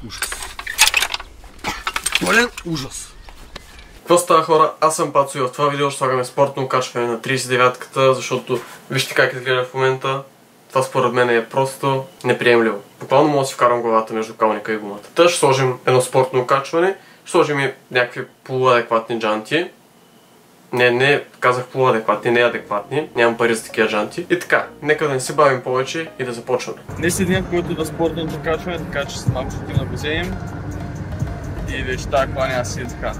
Ужас. Пълен ужас. Какво става, хора? Аз съм Пацо и в това видео ще слагаме спортно качване на 39-ката, защото вижте как изглежда в момента. Това според мен е просто неприемливо. Буквално мога да си вкарам главата между калника и гумата. Та ще сложим едно спортно качване, ще сложим и някакви полуадекватни джанти. Не, казах полуадекватни, не адекватни. Нямам пари за такива джанти. И така, нека да не се бавим повече и да започваме. Днес е ден, който да спортното качване, така че малко ще отидем да го вземем. И вече тази кола няма си е така.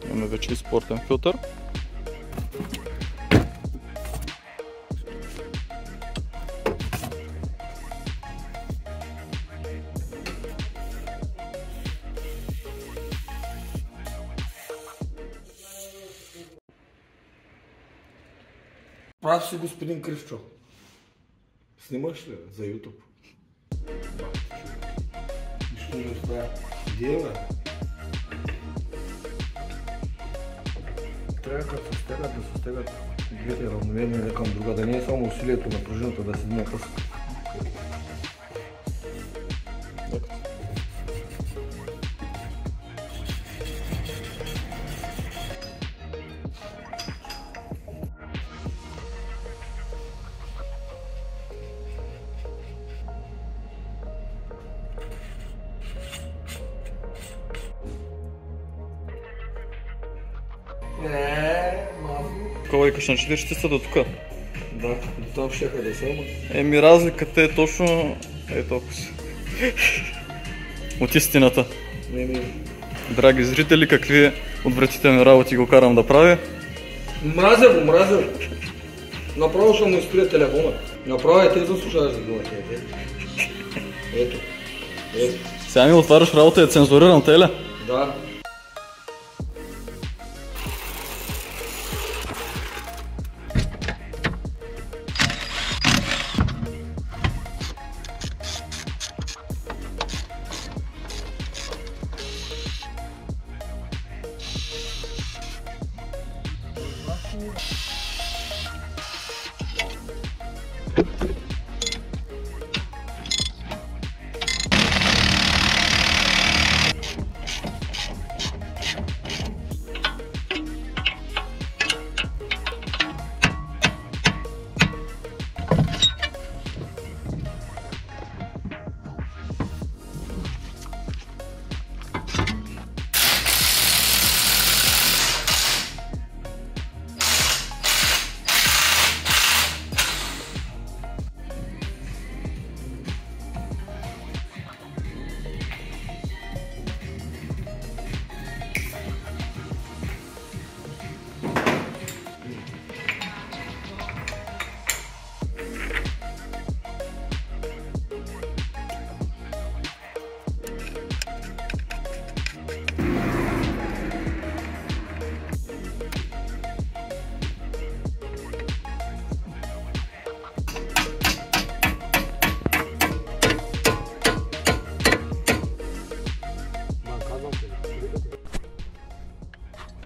Имаме вече и спортен филтър. Прав си, господин Кривчо. Снимаш ли за YouTube? Нищо не успя. Где бе? Трябва като се стегат да се стегат двете равномерни една към друга, да не е само усилието на пружината да седи на късно. Какво викаш, на 40 до тук? Да, до там щеха да са, ама. Еми разликата е точно... толкова си. От истината. Драги зрители, какви отвратителни работи го карам да правя? Мразя го, мразя го. Направо ще му изприя телефона. Направо и те заслужаваш да гледаш. Ето. Ето. Сега ми отваряш работа и е цензуриран, те ли? Да.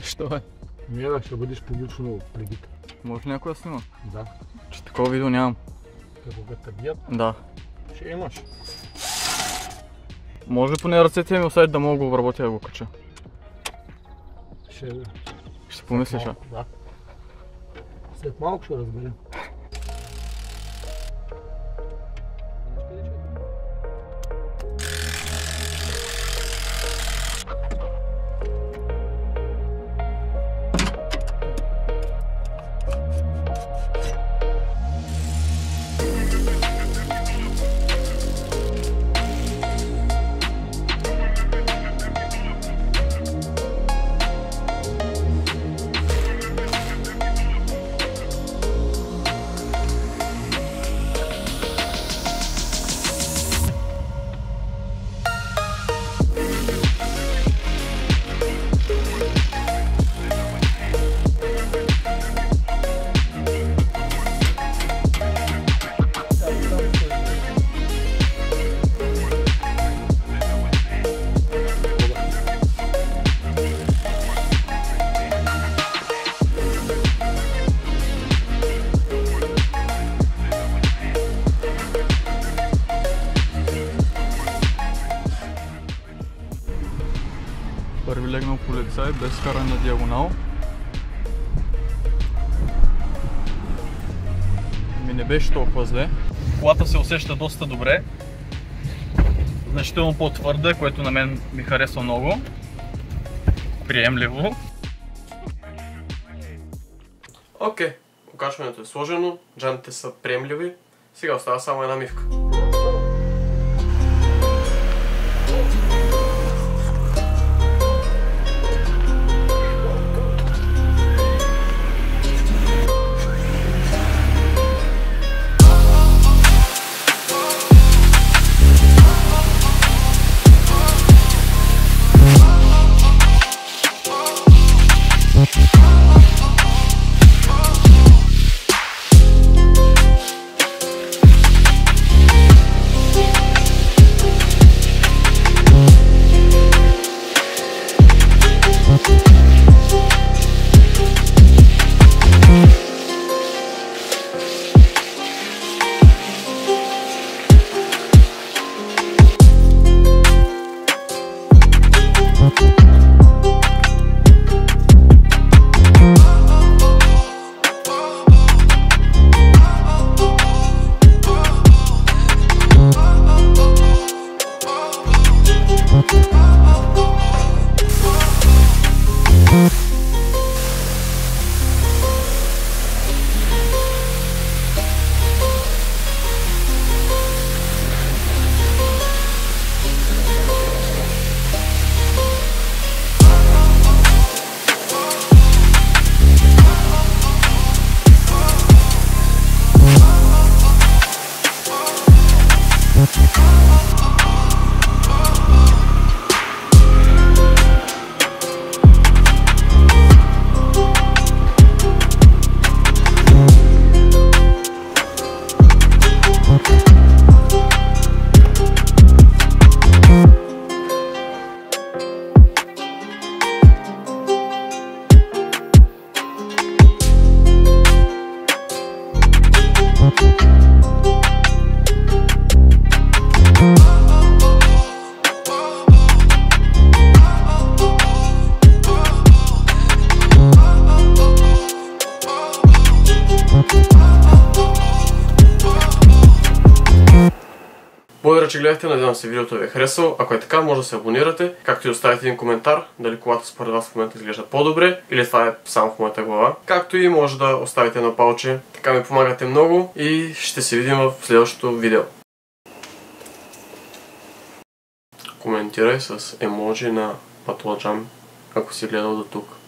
Що е? Не, да, ще бъдеш публично прибит. Може ли някой да снима? Да. Че такова видео нямам. Какво те бият? Да. Ще имаш. Може ли поне ръцете ми оставиш да мога да го обработя и да го кача? Ще помислиш, а? Да. След малко ще разберем. зигзаг, без каране на диагонал. Ми не беше толкова зле. Колата се усеща доста добре. Значително по-твърда, което на мен ми харесва много. Приемливо. Окей, окачването е сложено, джантите са приемливи. Сега остава само една мивка. Благодаря, че гледахте, надявам се видеото ви е харесало. Ако е така, може да се абонирате, както и оставите един коментар, дали колата според вас в момента изглежда по-добре, или това е само в моята глава. Както и може да оставите едно палче, така ми помагате много и ще се видим в следващото видео. Коментирай с емоджи на Патладжан, ако си гледал до тук.